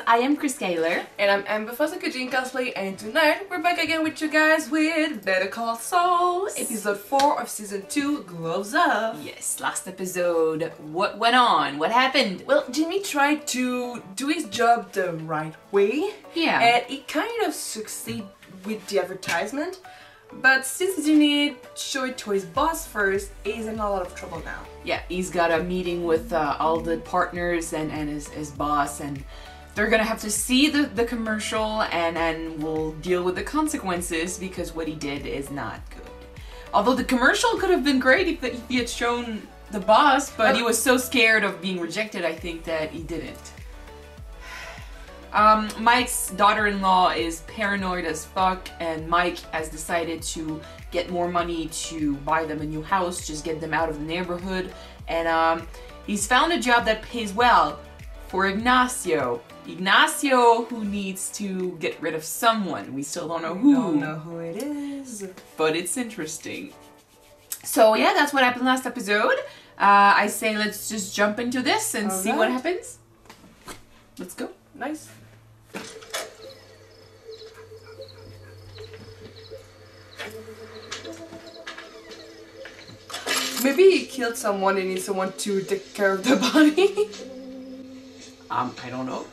I am Chris Kaler. And I'm Amber Jean Cosplay, and tonight we're back again with you guys with Better Call Saul, episode 4 of season 2, Gloves Up. Yes, last episode, what went on? What happened? Well, Jimmy tried to do his job the right way. Yeah. And he kind of succeeded with the advertisement. But since Jimmy showed it to his boss first, he's in a lot of trouble now. Yeah, he's got a meeting with all the partners and his boss, and they're gonna have to see the commercial and we'll deal with the consequences because what he did is not good. Although the commercial could have been great if he had shown the boss, but he was so scared of being rejected, I think, that he didn't. Mike's daughter-in-law is paranoid as fuck, and Mike has decided to get more money to buy them a new house, just get them out of the neighborhood, and he's found a job that pays well for Ignacio. Ignacio, who needs to get rid of someone. We still don't know who. We don't know who it is. But it's interesting. So yeah, that's what happened last episode. I say let's just jump into this and see what happens. Let's go. Nice. Maybe he killed someone and needs someone to take care of the body. I don't know.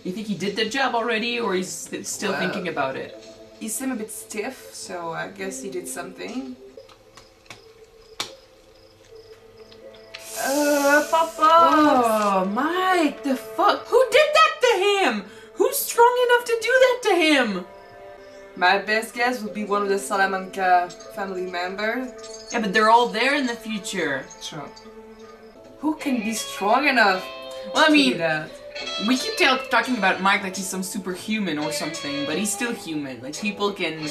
You think he did the job already, or he's still thinking about it? He seemed a bit stiff, so I guess he did something. Papa! Oh, Mike, the fuck? Who did that to him? Who's strong enough to do that to him? My best guess would be one of the Salamanca family members. Yeah, but they're all there in the future. True. Who can be strong enough? Well, I mean, do that? we keep talking about Mike like he's some superhuman or something, but he's still human. Like, people can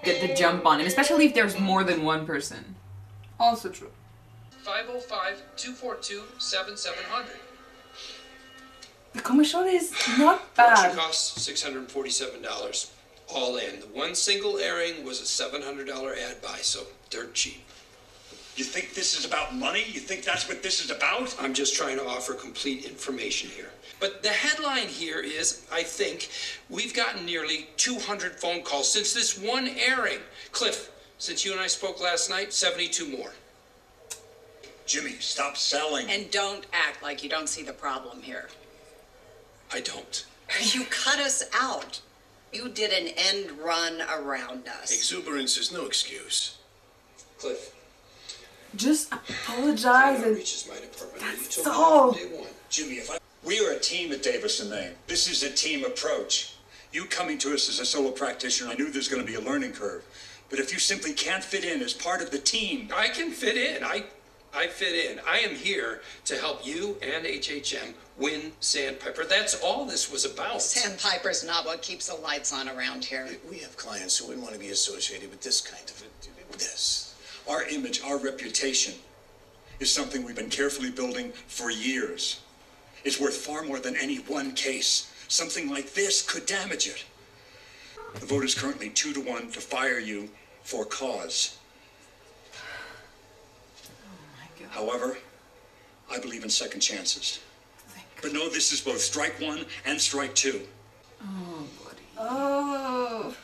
get the jump on him, especially if there's more than one person. Also true. 505-242-7700. The commercial is not bad. Production costs $647. All in. The one single airing was a $700 ad buy, so dirt cheap. You think this is about money? You think that's what this is about? I'm just trying to offer complete information here. But the headline here is, I think, we've gotten nearly 200 phone calls since this one airing. Cliff, since you and I spoke last night, 72 more. Jimmy, stop selling. And don't act like you don't see the problem here. I don't. You cut us out. You did an end run around us. Exuberance is no excuse. Cliff. Just apologize and Reaches my department. that's You told me all. from day one. Jimmy, we are a team at Davison Name. This is a team approach. You coming to us as a solo practitioner, I knew there's going to be a learning curve. But if you simply can't fit in as part of the team... I can fit in. I fit in. I am here to help you and HHM win Sandpiper. That's all this was about. Sandpiper's not what keeps the lights on around here. We have clients who wouldn't want to be associated with this kind of... this. Our image, our reputation is something we've been carefully building for years. It's worth far more than any one case. Something like this could damage it. The vote is currently 2-1 to fire you for cause. However, I believe in second chances. But no, this is both strike one and strike two. Oh, buddy. Oh.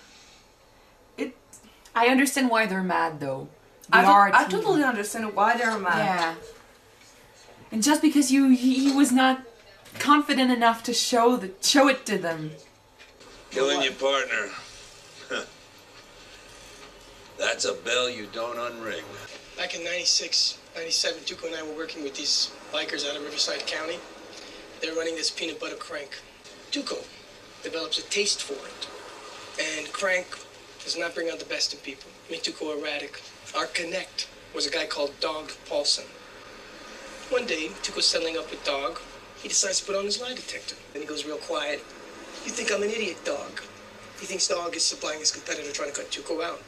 I understand why they're mad, though. I totally understand why they're mad. Yeah. And just because he was not confident enough to show it to them. Killing your partner. That's a bell you don't unring. Back in 96, 97, Tuco and I were working with these bikers out of Riverside County. They're running this peanut butter crank. Tuco develops a taste for it. And crank does not bring out the best in people. Make Tuco erratic. Our connect was a guy called Dog Paulson. One day, Tuco's settling up with Dog. He decides to put on his lie detector. Then he goes real quiet. You think I'm an idiot, Dog? He thinks Dog is supplying his competitor trying to cut Tuco out.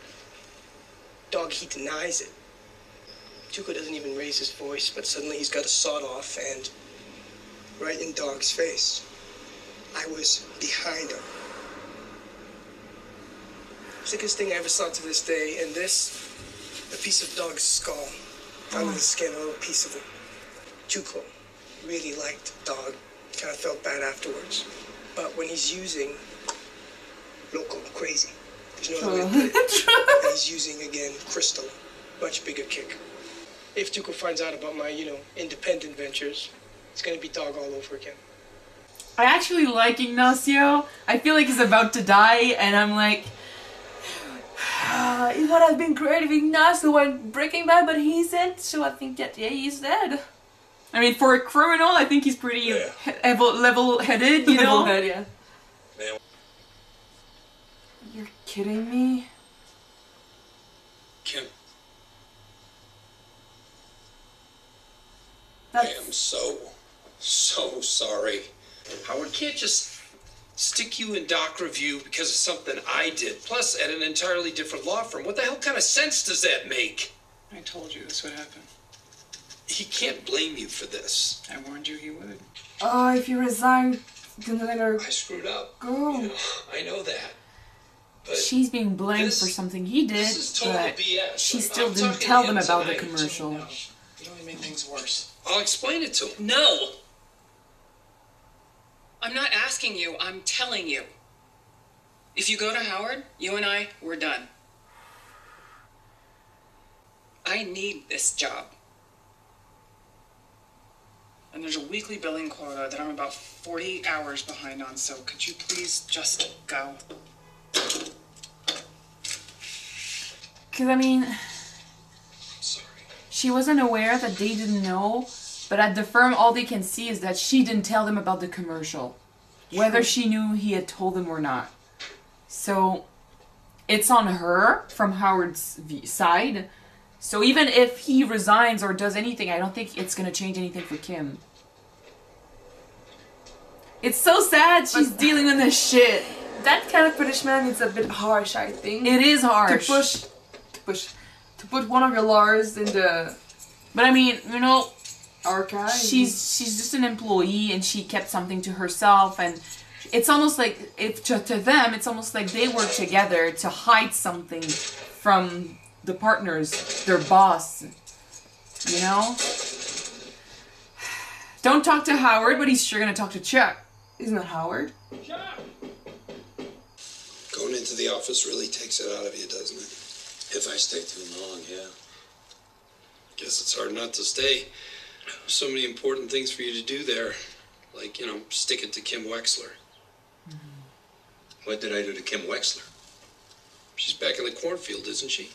Dog, he denies it. Tuco doesn't even raise his voice, but suddenly he's got a sawed-off and right in Dog's face. I was behind him. Sickest thing I ever saw to this day, and this, a piece of Dog's skull, under the skin, a little piece of it. Tuco really liked Dog Kind of felt bad afterwards. But when he's using loco, crazy, there's no other way to put it. And he's using, again, crystal, much bigger kick. If Tuco finds out about my, independent ventures, it's gonna be dog all over again. I actually like Ignacio. I feel like he's about to die, and I'm like, It would have been great if Ignacio went Breaking Bad, but he isn't, so I think that, yeah, he's dead. I mean, for a criminal, I think he's pretty level-headed, you know? Level-headed, yeah. Man. You're kidding me? Kim, That's... I am so sorry. Howard can't just stick you in doc review because of something I did, plus at an entirely different law firm. What the hell kind of sense does that make? I told you this would happen. He can't blame you for this. I warned you he would. Oh, if you resign, then let her I screwed up. go. You know, I know that. But She's being blamed for something he did, this is total but BS. she I'm still didn't talking to tell him them about the tonight. commercial. It only made things worse. I'll explain it to him. No! I'm not asking you, I'm telling you. If you go to Howard, you and I, we're done. I need this job. And there's a weekly billing quota that I'm about 40 hours behind on, so could you please just go? Because, I mean, I'm sorry. she wasn't aware that they didn't know, but at the firm, all they can see is that she didn't tell them about the commercial. Whether she knew he had told them or not. So, it's on her, from Howard's side. So even if he resigns or does anything, I don't think it's gonna change anything for Kim. It's so sad she's dealing with this shit. That kind of punishment is a bit harsh, I think. It is harsh. To put one of your lawyers in the But I mean, you know, archive. she's just an employee and she kept something to herself, and it's almost like if to them it's almost like they work together to hide something from the partners, their boss. You know? Don't talk to Howard, but he's sure gonna talk to Chuck. Isn't that Howard? Going into the office really takes it out of you, doesn't it? If I stay too long, yeah. Guess it's hard not to stay. So many important things for you to do there. Like, stick it to Kim Wexler. What did I do to Kim Wexler? She's back in the cornfield, isn't she?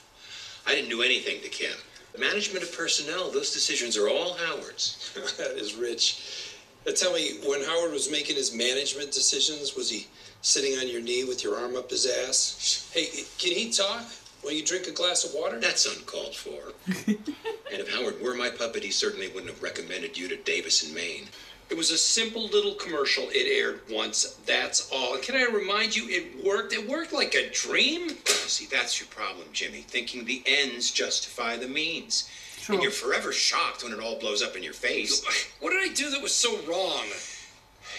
I didn't do anything to Kim. The management of personnel, those decisions are all Howard's. That is rich. Tell me, when Howard was making his management decisions, was he sitting on your knee with your arm up his ass? Hey, can he talk when you drink a glass of water? That's uncalled for. And if Howard were my puppet, he certainly wouldn't have recommended you to Davis in Maine. It was a simple little commercial. It aired once, that's all. Can I remind you, it worked? It worked like a dream. See, that's your problem, Jimmy. Thinking the ends justify the means. True. And you're forever shocked when it all blows up in your face. What did I do that was so wrong?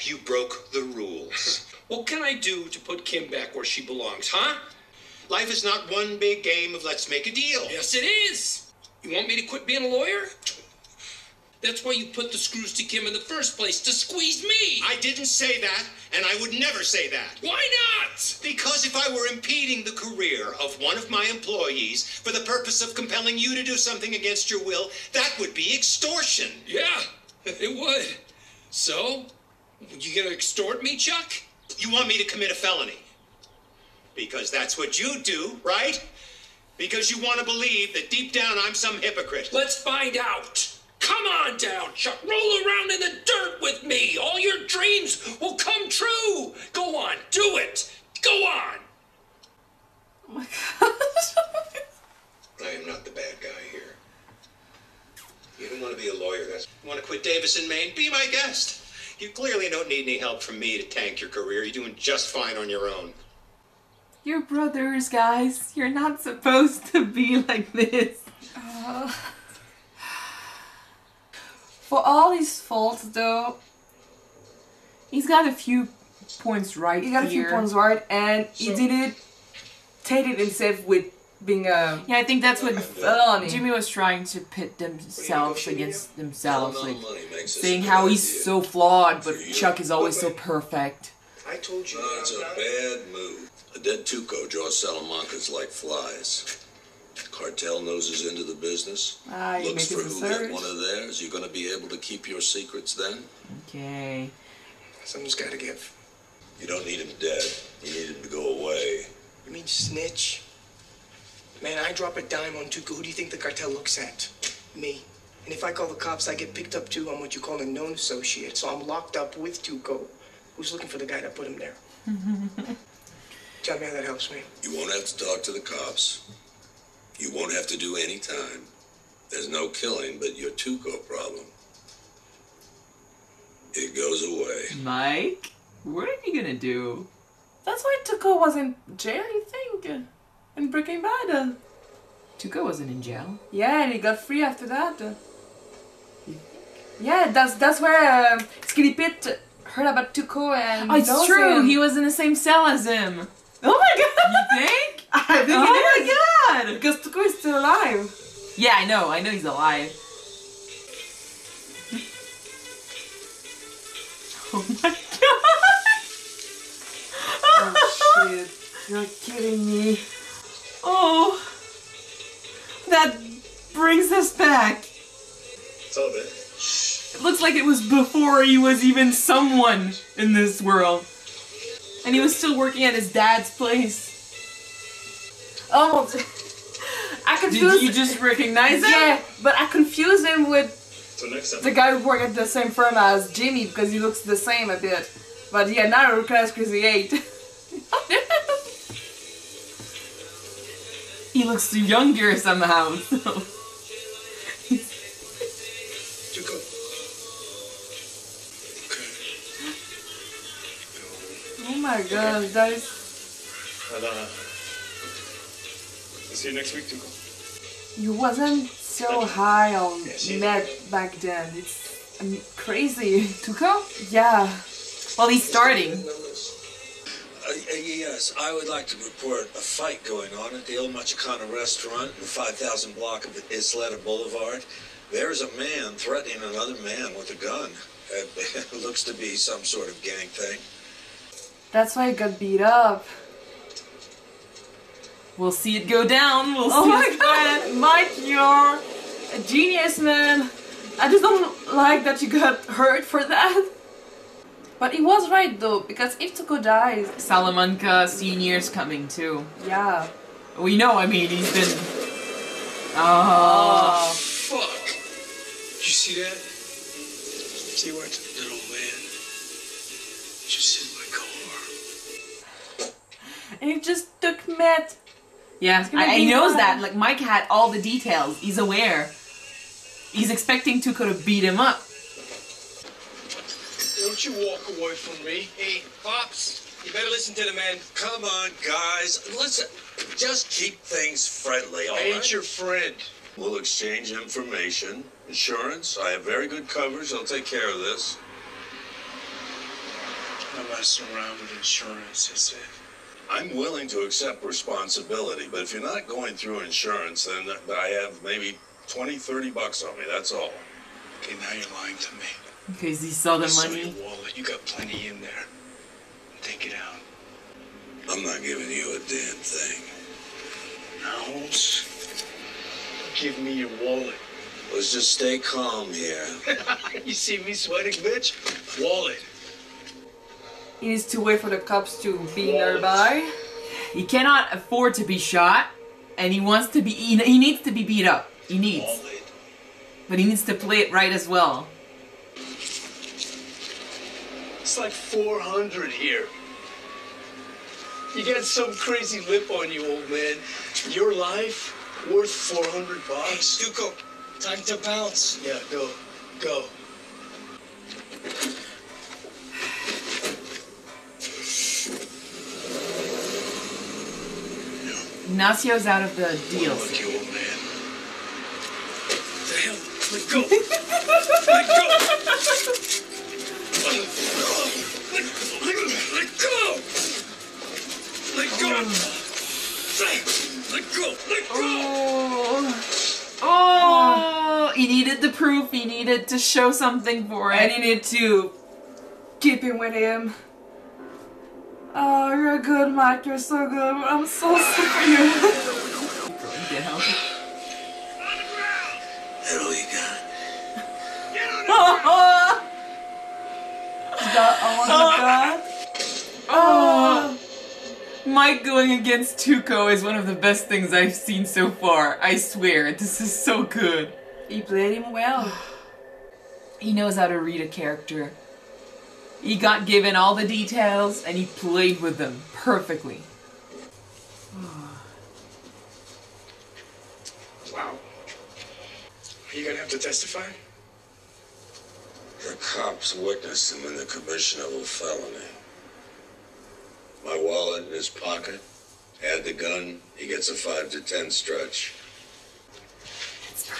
You broke the rules. What can I do to put Kim back where she belongs, huh? Life is not one big game of let's make a deal. Yes, it is. You want me to quit being a lawyer? That's why you put the screws to Kim in the first place, to squeeze me. I didn't say that, and I would never say that. Why not? Because if I were impeding the career of one of my employees for the purpose of compelling you to do something against your will, that would be extortion. Yeah, it would. So, you gonna extort me, Chuck? You want me to commit a felony? Because that's what you do, right? Because you want to believe that deep down I'm some hypocrite. Let's find out. Come on down, Chuck. Roll around in the dirt with me. All your dreams will come true. Go on, do it. Go on. Oh my gosh. I am not the bad guy here. You don't want to be a lawyer. You want to quit Davis in Maine? Be my guest. You clearly don't need any help from me to tank your career. You're doing just fine on your own. You're brothers, guys. You're not supposed to be like this. For all his faults, though, He's got a few points right he got a few here. points right, and he did it, tainted himself with being Yeah, I think that's what felony. Jimmy was trying to pit themselves against themselves, like saying saying how he's so flawed, but Chuck is always so perfect. I told you. It's a bad move. A dead Tuco draws Salamancas like flies. Cartel noses into the business. You Looks make for it who search. hit one of theirs. You're gonna be able to keep your secrets then? Okay. Something's got to give. You don't need him dead. You need him to go away. You mean snitch? Man, I drop a dime on Tuco. Who do you think the cartel looks at? Me. And if I call the cops, I get picked up too. I'm what you call a known associate. So I'm locked up with Tuco. Who's looking for the guy that put him there? Tell me how that helps me. You won't have to talk to the cops. You won't have to do any time. There's no killing but your Tuco problem. It goes away. Mike, what are you gonna do? That's why Tuco was in jail, you think? In Breaking Bad. Tuco wasn't in jail. Yeah, and he got free after that. Yeah, that's where Skinny Pete heard about Tuco and Oh, it's knows true. him. He was in the same cell as him. Oh my god! You think? I think Oh it is. my god! Because Tuco is still alive. Yeah, I know he's alive. Oh my god! Oh shit. You're kidding me. Oh, that brings us back. It's all good. It looks like it was before he was even someone in this world. And he was still working at his dad's place. Oh, I confused. Did you just recognize him? Yeah, but I confused him with So next time. the guy who worked at the same firm as Jimmy because he looks the same a bit. But yeah, now I recognize Crazy 8. He looks younger somehow. Tuco. Oh my god, that is. I'll see you next week, Tuco. You wasn't so high on Yes, meth back then. It's crazy. Tuco? Yeah. Well, he's starting. Yes, I would like to report a fight going on at the El Machicana restaurant in the 5000 block of Isleta Boulevard. There's a man threatening another man with a gun. It looks to be some sort of gang thing. That's why I got beat up. We'll see it go down. We'll see Oh my it god, Mike, you're a genius, man. I just don't like that you got hurt for that. But he was right though, because if Tuco dies, Salamanca Senior's coming too. yeah. We know, I mean, he's been... Oh. Fuck! Did you see that? See what? That old man just hit my car. And he just took meth. Yeah, gonna he be knows fine. that. Like, Mike had all the details. He's aware. He's expecting Tuco to beat him up. Don't you walk away from me. Hey, Pops, you better listen to the man. Come on, guys. Let's just keep things friendly, all I right? ain't your friend. We'll exchange information. Insurance. I have very good coverage. I'll take care of this. I'm messing around with insurance, is it? I'm willing to accept responsibility, but if you're not going through insurance, then I have maybe 20, 30 bucks on me. That's all. Okay, now you're lying to me. Because he saw the I saw money. your wallet. You got plenty in there. Take it out. I'm not giving you a damn thing. Holmes, give me your wallet. Let's just stay calm here. You see me sweating, bitch? Wallet. He needs to wait for the cops to be nearby. He cannot afford to be shot, and he wants to be... He needs to be beat up. He needs. Wallet. But he needs to play it right as well. It's like 400 here. You got some crazy lip on you, old man. Your life worth 400 Hey, bucks. Tuco, time to bounce. Yeah, go. Go. Ignacio's out of the deal. Look, you old man. The hell? Let go. Let go. Let go. Let go. Let go! Let go! Oh, he needed the proof. He needed to show something for it. And you need to keep him with him. Oh, you're good, Mike. You're so good. I'm so sick of you. Down. That all you got? Is that all you got? Oh. Mike going against Tuco is one of the best things I've seen so far. I swear, this is so good. He played him well. He knows how to read a character. He got given all the details and he played with them perfectly. Wow. Are you gonna have to testify? The cops witnessed him in the commission of a felony. My wallet in his pocket. Add the gun, he gets a 5 to 10 stretch.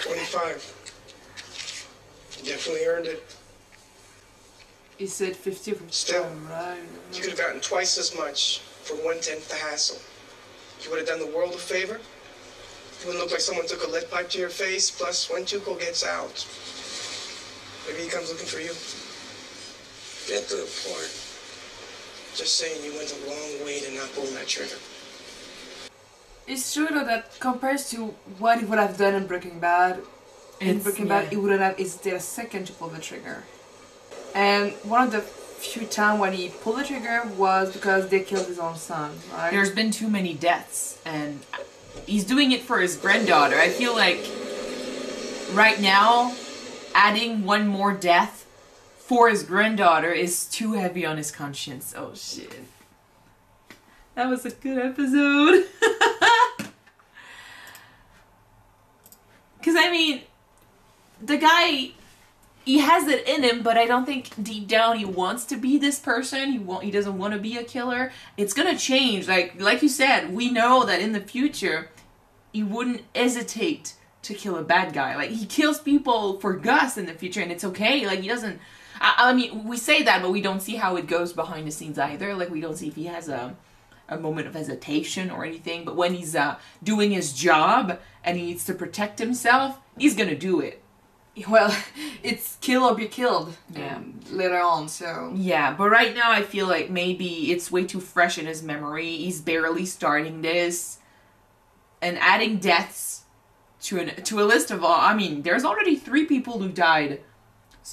25. You definitely earned it. He said 50 from Still, right? you could have gotten twice as much for 1/10 the hassle. You would have done the world a favor. It wouldn't look like someone took a lead pipe to your face. Plus, when Tuco gets out, maybe he comes looking for you. Get to the point. Just saying, you went a long way to not pull that trigger. It's true though that compared to what he would have done in Breaking Bad, he wouldn't have hesitated a second to pull the trigger. And one of the few times when he pulled the trigger was because they killed his own son, right? There's been too many deaths and he's doing it for his granddaughter. I feel like right now adding one more death for his granddaughter is too heavy on his conscience. Oh shit. That was a good episode. Because I mean, the guy, he has it in him, but I don't think deep down he wants to be this person. He doesn't want to be a killer. It's gonna change. Like you said, we know that in the future, he wouldn't hesitate to kill a bad guy. Like, he kills people for Gus in the future, and it's okay. Like, he doesn't... I mean, we say that, but we don't see how it goes behind the scenes either. Like, we don't see if he has a moment of hesitation or anything. But when he's doing his job and he needs to protect himself, he's gonna do it. Well, it's kill or be killed later on, so... Yeah, but right now I feel like maybe it's way too fresh in his memory. He's barely starting this. And adding deaths to a list of all... I mean, there's already 3 people who died.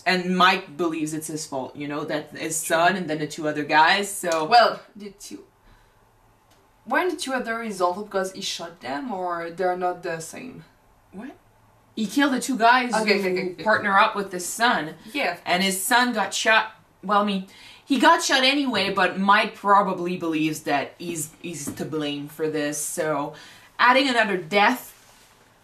And Mike believes it's his fault, you know? That his son and then the 2 other guys, so... Well, weren't the 2 other resolved because he shot them, or they're not the same? What? He killed the 2 guys who partner up with his son. Yeah. And his son got shot. Well, I mean, he got shot anyway, but Mike probably believes that he's to blame for this. So, adding another death,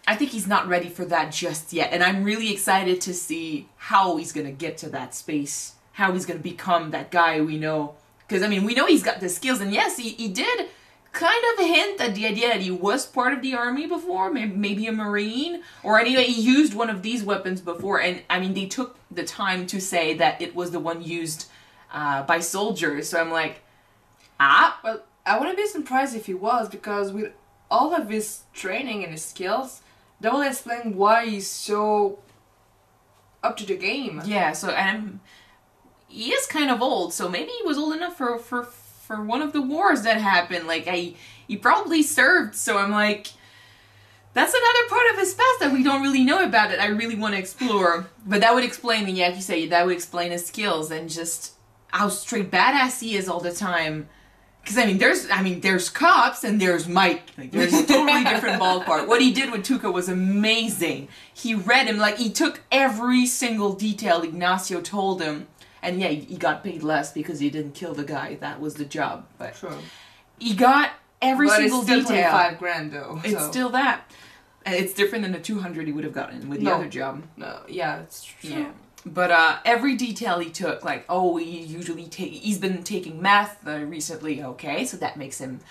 I think he's not ready for that just yet. And I'm really excited to see how he's going to get to that space. How he's going to become that guy we know. Because, I mean, we know he's got the skills. And yes, he did kind of hint at the idea that he was part of the army before, maybe a Marine, or anyway, he used one of these weapons before, and I mean, they took the time to say that it was the one used by soldiers, so I'm like, well, I wouldn't be surprised if he was, because with all of his training and his skills, that will explain why he's so up to the game. Yeah, so, he is kind of old, so maybe he was old enough for one of the wars that happened. Like, he probably served, so I'm like, that's another part of his past that we don't really know about it. I really want to explore. But that would explain, like you say, that would explain his skills and just how straight badass he is all the time. Because, I mean, there's cops and there's Mike. Like, there's a totally different ballpark. What he did with Tuco was amazing. He read him, like, he took every single detail Ignacio told him. And yeah, he got paid less because he didn't kill the guy. That was the job. But true. He got every single detail. But it's still 25 grand though. It's still that. And it's different than the 200 he would have gotten with the other job. No, yeah, it's true. Yeah. But every detail he took, like, oh, he's been taking meth recently. Okay, so that makes him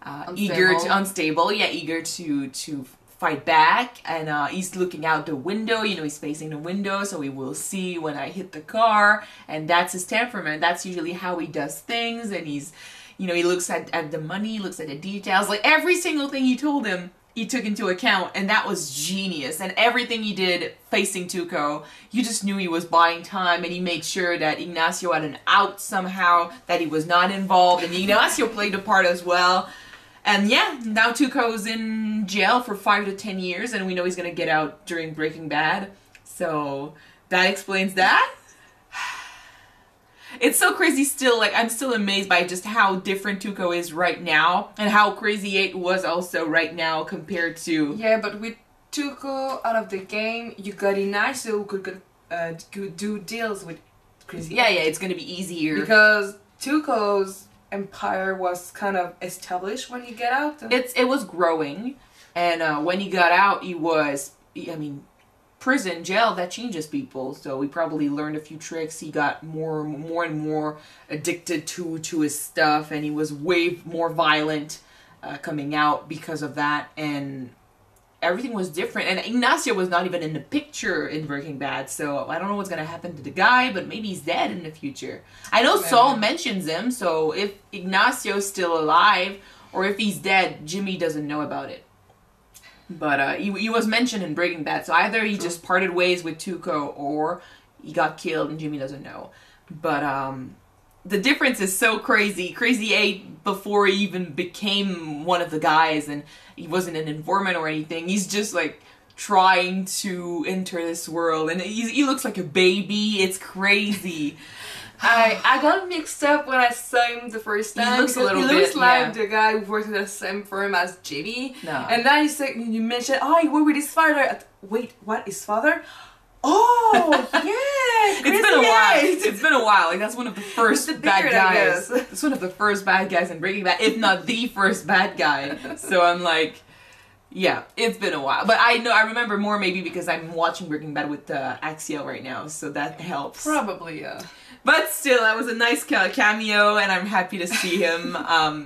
unstable. Yeah, eager to fight back, and he's looking out the window, you know, he's facing the window, so he will see when I hit the car, and that's his temperament. That's usually how he does things, and he's You know, he looks at the money, looks at the details. Like, every single thing he told him, he took into account, and that was genius. And everything he did facing Tuco, you just knew he was buying time, and he made sure that Ignacio had an out somehow, that he was not involved, and Ignacio played the part as well. And yeah, now Tuco's in jail for 5 to 10 years, and we know he's gonna get out during Breaking Bad. So that explains that. It's so crazy still, like, I'm still amazed by just how different Tuco is right now, and how crazy 8 was also right now compared to... Yeah, but with Tuco out of the game, you got Ignacio who could do deals with crazy 8. Yeah, it's gonna be easier. Because Tuco's empire was kind of established when he got out. It was growing, and when he got out, he was, I mean, prison, jail, that changes people. So he probably learned a few tricks. He got more and more addicted to his stuff, and he was way more violent coming out because of that, and everything was different. And Ignacio was not even in the picture in Breaking Bad, so I don't know what's gonna happen to the guy, but maybe he's dead in the future. I know Saul mentions him, so if Ignacio's still alive, or if he's dead, Jimmy doesn't know about it. But he was mentioned in Breaking Bad, so either he just parted ways with Tuco, or he got killed and Jimmy doesn't know. But the difference is so crazy. Crazy 8, before he even became one of the guys, and he wasn't an informant or anything, he's just like trying to enter this world, and he looks like a baby. It's crazy. I got mixed up when I saw him the first time. He looks a little bit, looks like the guy who worked at the same firm as Jimmy. No. And then you mentioned, oh, he worked with his father. Wait, what? His father? Oh, yeah. It's been a while. It's been a while. Like, that's one of the first bad guys. It's one of the first bad guys in Breaking Bad, if not the first bad guy. So I'm like, yeah, it's been a while. But I remember more maybe because I'm watching Breaking Bad with Axiel right now, so that helps. Probably, yeah. But still, that was a nice cameo, and I'm happy to see him.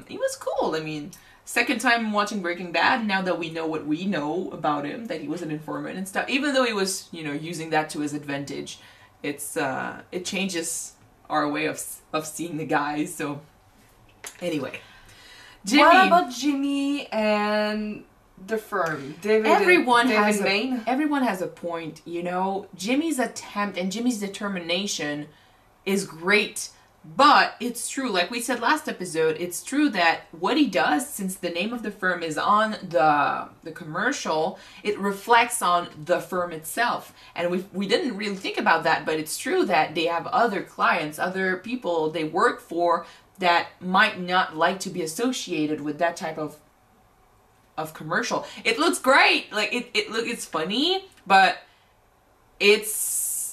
He was cool. I mean, second time watching Breaking Bad, now that we know what we know about him, that he was an informant and stuff, even though he was, you know, using that to his advantage, it changes our way of seeing the guy. So, anyway. Jimmy. What about Jimmy and the firm? Everyone has a point, you know. Jimmy's attempt and Jimmy's determination is great, but it's true, like we said last episode, it's true that what he does, since the name of the firm is on the commercial, it reflects on the firm itself. And we didn't really think about that, but it's true that they have other clients, other people they work for that might not like to be associated with that type of commercial. It looks great, like it's funny, but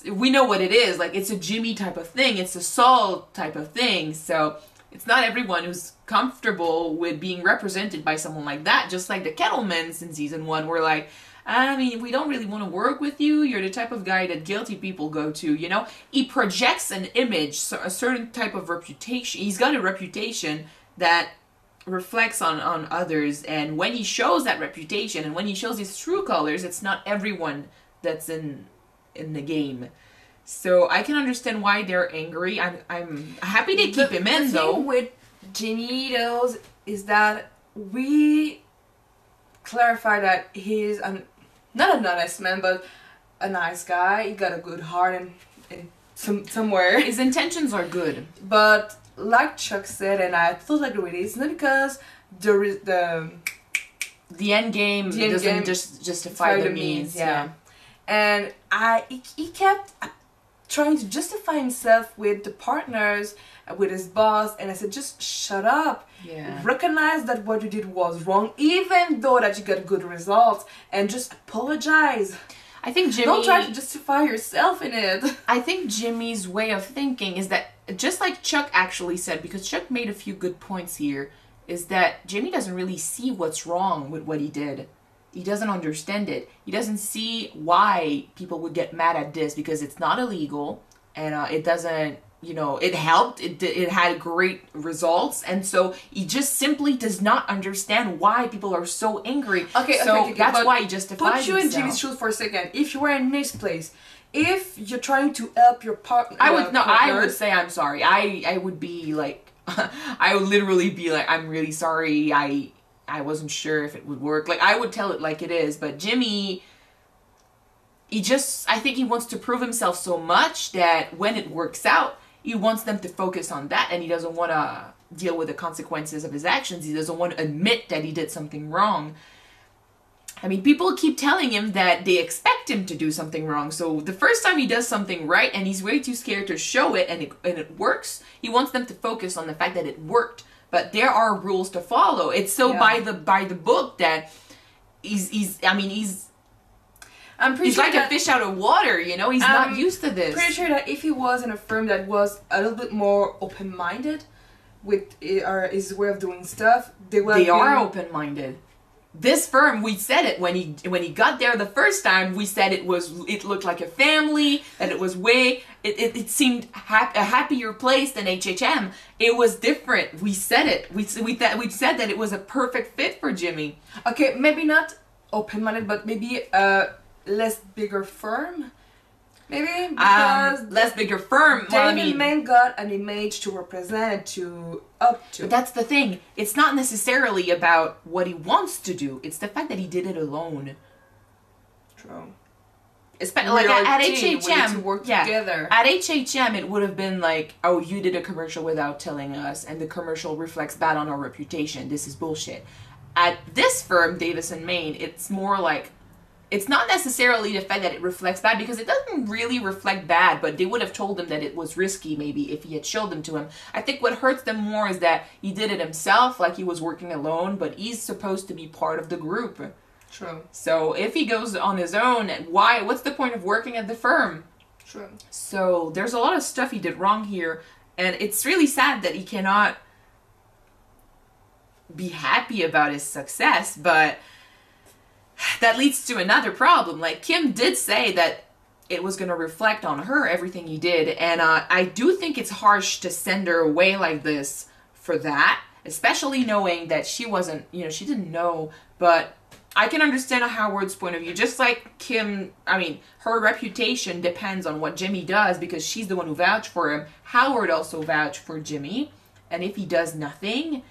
we know what it is. Like, it's a Jimmy type of thing. It's a Saul type of thing. So it's not everyone who's comfortable with being represented by someone like that. Just like the Kettlemans in season 1 were like, I mean, we don't really want to work with you. You're the type of guy that guilty people go to, you know? He projects an image, so a certain type of reputation. He's got a reputation that reflects on others. And when he shows that reputation and when he shows his true colors, it's not everyone that's in the game. So I can understand why they're angry. I'm happy they keep him in, though. The thing with Jimmy, though, is that we clarify that he's not an honest man, but a nice guy. He got a good heart and somewhere. His intentions are good. But like Chuck said, and I totally agree with it, it's not because the end game doesn't just justify the means. Yeah. And he kept trying to justify himself with the partners, with his boss, and I said, just shut up. Yeah. Recognize that what you did was wrong, even though that you got good results, and just apologize. I think Jimmy... Don't try to justify yourself in it. I think Jimmy's way of thinking is that, just like Chuck actually said, because Chuck made a few good points here, is that Jimmy doesn't really see what's wrong with what he did. He doesn't understand it. He doesn't see why people would get mad at this, because it's not illegal, and it doesn't, you know, it helped, it had great results, and so he just simply does not understand why people are so angry. Okay, that's why he justifies Put you in Jimmy's shoes for a second. If you were in his place, if you're trying to help your partner... I would say I'm sorry. I would be like, I would literally be like, I'm really sorry, I wasn't sure if it would work. Like, I would tell it like it is, but Jimmy, I think he wants to prove himself so much that when it works out, he wants them to focus on that, and he doesn't want to deal with the consequences of his actions. He doesn't want to admit that he did something wrong. I mean, people keep telling him that they expect him to do something wrong. So the first time he does something right and he's way too scared to show it and it works, he wants them to focus on the fact that it worked. But there are rules to follow. It's so by the book that he's I'm pretty sure like a fish out of water, you know? He's not used to this. Pretty sure that if he was in a firm that was a little bit more open-minded with his way of doing stuff, they are open-minded. This firm, we said it when he got there the first time. We said it looked like a family, that it was it seemed a happier place than HHM. It was different. We said it. We said that it was a perfect fit for Jimmy. Okay, maybe not open-minded, but maybe less bigger firm. Maybe because less bigger firm. David Main got an image to represent, up to. But that's the thing. It's not necessarily about what he wants to do. It's the fact that he did it alone. True. Like at HHM, to work together. At HHM, it would have been like, oh, you did a commercial without telling us, and the commercial reflects bad on our reputation. This is bullshit. At this firm, Davis and Main, it's more like, it's not necessarily the fact that it reflects bad, because it doesn't really reflect bad, but they would have told him that it was risky maybe if he had showed them to him. I think what hurts them more is that he did it himself, like he was working alone, but he's supposed to be part of the group. True. So if he goes on his own, what's the point of working at the firm? True. So there's a lot of stuff he did wrong here, and it's really sad that he cannot be happy about his success, but that leads to another problem. Like, Kim did say that it was going to reflect on her, everything he did. And I do think it's harsh to send her away like this for that. Especially knowing that she wasn't, she didn't know. But I can understand Howard's point of view. Just like Kim, her reputation depends on what Jimmy does because she's the one who vouched for him. Howard also vouched for Jimmy. And if he does nothing,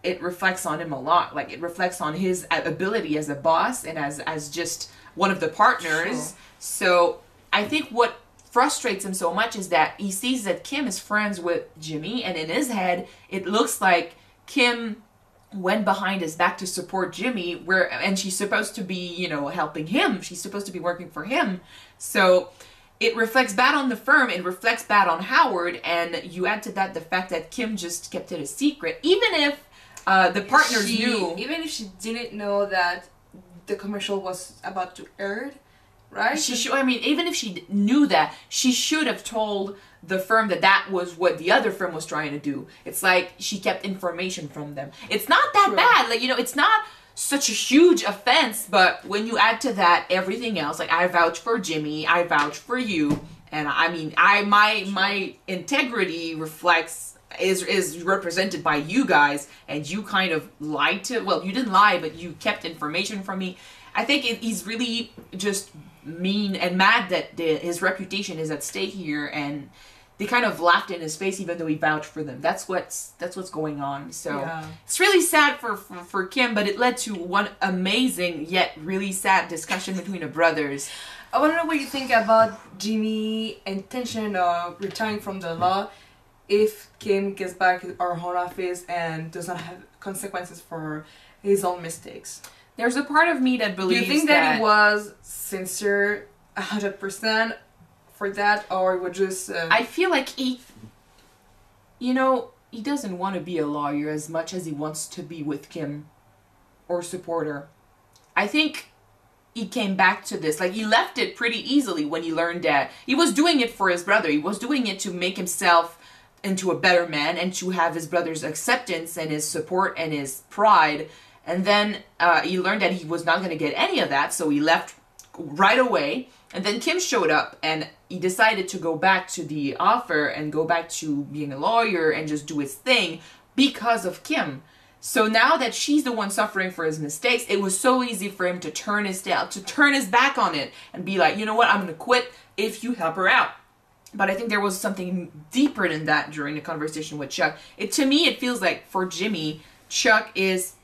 it reflects on him a lot. Like, it reflects on his ability as a boss and as just one of the partners. Sure. So I think what frustrates him so much is that he sees that Kim is friends with Jimmy, and in his head, it looks like Kim went behind his back to support Jimmy, and she's supposed to be, helping him. She's supposed to be working for him. So it reflects bad on the firm, it reflects bad on Howard, and you add to that the fact that Kim just kept it a secret, even if the partners knew. Even if she didn't know that the commercial was about to air, right? Even if she knew that, she should have told the firm that was what the other firm was trying to do. It's like she kept information from them. It's not that bad. Like, it's not such a huge offense, but when you add to that everything else, like, I vouch for Jimmy, I vouch for you, and my integrity is represented by you guys, and you kind of lied to, well, you didn't lie, but you kept information from me. I think he's really just mean and mad that his reputation is at stake here, and they kind of laughed in his face even though he vouched for them. That's what's going on. So It's really sad for Kim, but it led to one amazing yet really sad discussion between the brothers. I want to know what you think about Jimmy's intention of retiring from the law if Kim gets back our home office and does not have consequences for his own mistakes. There's a part of me that believes that... Do you think that he was sincere 100% for that, or would just... I feel like he doesn't want to be a lawyer as much as he wants to be with Kim or support her. I think he came back to this. Like, he left it pretty easily when he learned that he was doing it for his brother. He was doing it to make himself into a better man and to have his brother's acceptance and his support and his pride. And then he learned that he was not going to get any of that, so he left right away. And then Kim showed up, and he decided to go back to the offer and go back to being a lawyer and just do his thing because of Kim. So now that she's the one suffering for his mistakes, it was so easy for him to turn his back on it and be like, you know what, I'm going to quit if you help her out. But I think there was something deeper than that during the conversation with Chuck. To me, it feels like for Jimmy, Chuck is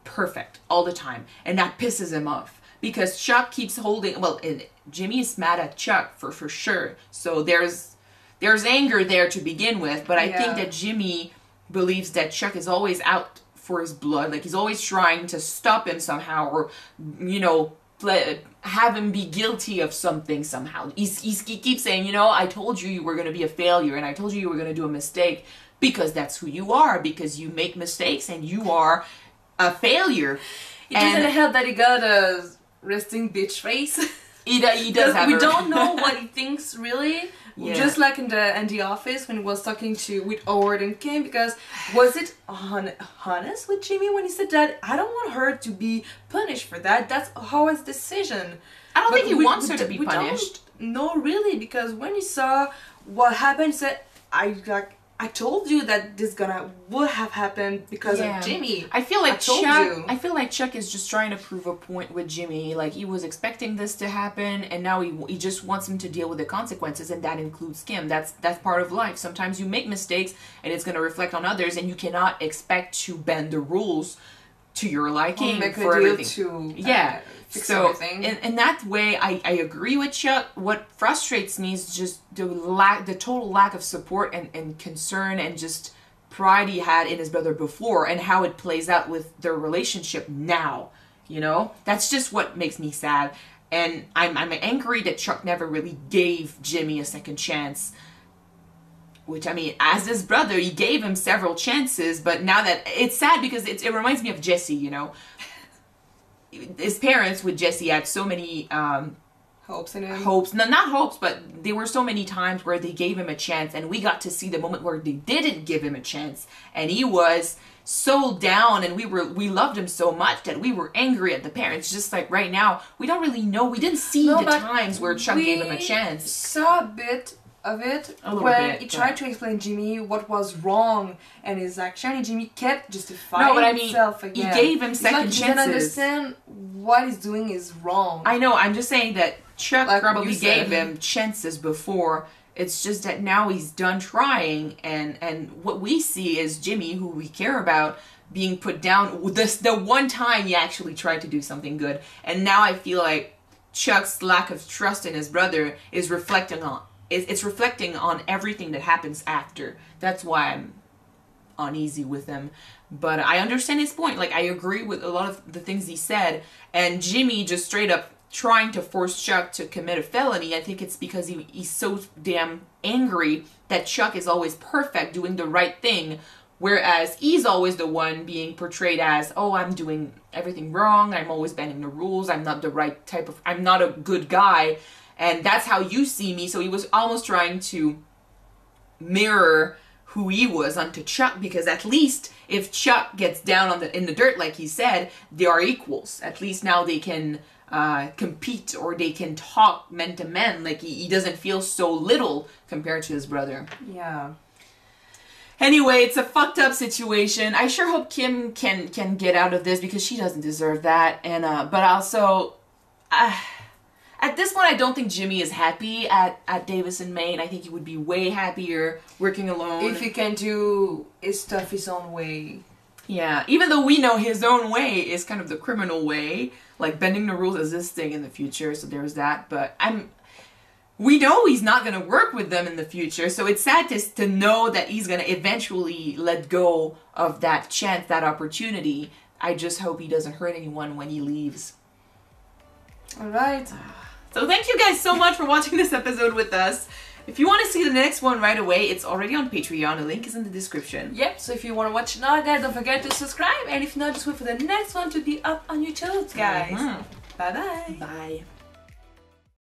perfect all the time. And that pisses him off. Because Chuck keeps holding... Well, Jimmy is mad at Chuck for sure. So there's anger there to begin with. But I think that Jimmy believes that Chuck is always out for his blood. Like, he's always trying to stop him somehow. Or, you know... have him be guilty of something somehow. He keeps saying, you know, I told you were going to be a failure, and I told you were going to do a mistake, because that's who you are, because you make mistakes and you are a failure. It doesn't help that he got a resting bitch face. He does have. We don't know what he thinks really. Yeah. Just like in the office when he was talking with Howard and Kim, because was it honest with Jimmy when he said that I don't want her to be punished for that? That's Howard's decision. I don't think he wants her to be punished. No, really, because when he saw what happened, he said, I told you that this would have happened because of Jimmy. I feel like Chuck is just trying to prove a point with Jimmy. Like, he was expecting this to happen, and now he just wants him to deal with the consequences, and that includes Kim. That's part of life. Sometimes you make mistakes, and it's going to reflect on others, and you cannot expect to bend the rules to your liking for everything. Fix so everything. In that way, I agree with Chuck. What frustrates me is just the total lack of support and concern and just pride he had in his brother before, and how it plays out with their relationship now. You know, that's just what makes me sad. And I'm angry that Chuck never really gave Jimmy a second chance. Which, I mean, as his brother, he gave him several chances, but now that... It's sad because it reminds me of Jesse, you know. His parents with Jesse had so many... hopes in him. Hopes. No, not hopes, but there were so many times where they gave him a chance, and we got to see the moment where they didn't give him a chance. And he was so down, and we loved him so much that we were angry at the parents. Just like right now, we don't really know. We didn't see the times where Chuck gave him a chance. We saw a bit of it when he tried to explain Jimmy what was wrong and his action, and Jimmy kept justifying himself again. He gave him second chances. He didn't understand what he's doing is wrong. I know, I'm just saying that Chuck probably gave him chances before. It's just that now he's done trying, and what we see is Jimmy, who we care about, being put down. The one time he actually tried to do something good, and now I feel like Chuck's lack of trust in his brother is reflecting on. It's reflecting on everything that happens after. That's why I'm uneasy with him. But I understand his point. Like, I agree with a lot of the things he said. And Jimmy just straight up trying to force Chuck to commit a felony. I think it's because he's so damn angry that Chuck is always perfect, doing the right thing. Whereas he's always the one being portrayed as, oh, I'm doing everything wrong. I'm always bending the rules. I'm not the right type of... I'm not a good guy. And that's how you see me. So he was almost trying to mirror who he was onto Chuck, because at least if Chuck gets down in the dirt, like he said, they are equals. At least now they can compete, or they can talk men to men. Like, he doesn't feel so little compared to his brother. Yeah. Anyway, it's a fucked up situation. I sure hope Kim can get out of this, because she doesn't deserve that. And but also... At this point, I don't think Jimmy is happy at Davis and Maine. I think he would be way happier working alone. If he can do his stuff his own way. Yeah, even though we know his own way is kind of the criminal way. Like, bending the rules is this thing in the future, so there's that. But we know he's not going to work with them in the future, so it's sad to know that he's going to eventually let go of that chance, that opportunity. I just hope he doesn't hurt anyone when he leaves. Alright. So thank you guys so much for watching this episode with us. If you want to see the next one right away, it's already on Patreon. The link is in the description. Yep, so if you want to watch now, guys, don't forget to subscribe. And if not, just wait for the next one to be up on YouTube, guys. Mm-hmm. Bye-bye. Bye.